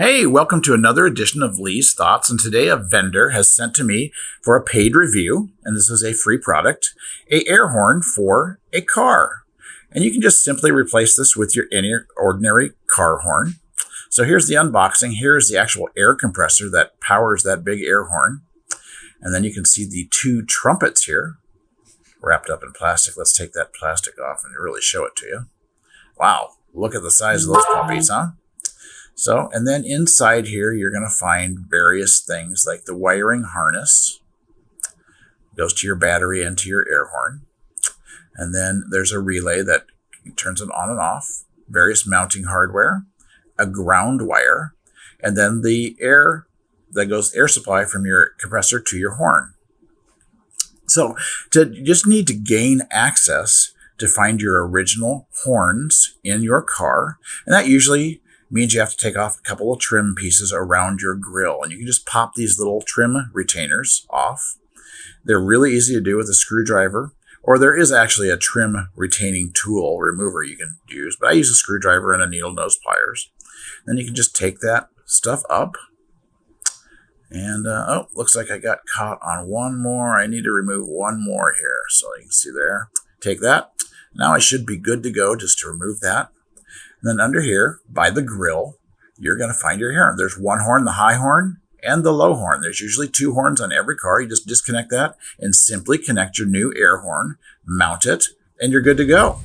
Hey, welcome to another edition of Lee's Thoughts, and today a vendor has sent to me for a paid review, and this is a free product, a air horn for a car. And you can just simply replace this with your any ordinary car horn. So here's the unboxing. Here's the actual air compressor that powers that big air horn. And then you can see the two trumpets here wrapped up in plastic. Let's take that plastic off and really show it to you. Wow, look at the size of those puppies, huh? So, and then inside here, you're going to find various things like the wiring harness. Goes to your battery and to your air horn. And then there's a relay that turns it on and off. Various mounting hardware. A ground wire. And then the air supply from your compressor to your horn. So, you just need to gain access to find your original horns in your car. And that usually means you have to take off a couple of trim pieces around your grill. And you can just pop these little trim retainers off. They're really easy to do with a screwdriver, or there is actually a trim retaining tool remover you can use, but I use a screwdriver and a needle nose pliers. Then you can just take that stuff up. And, looks like I got caught on one more. I need to remove one more here. So you can see there. Take that. Now I should be good to go just to remove that. And then under here, by the grill, you're going to find your horn. There's one horn, the high horn, and the low horn. There's usually two horns on every car. You just disconnect that and simply connect your new air horn, mount it, and you're good to go.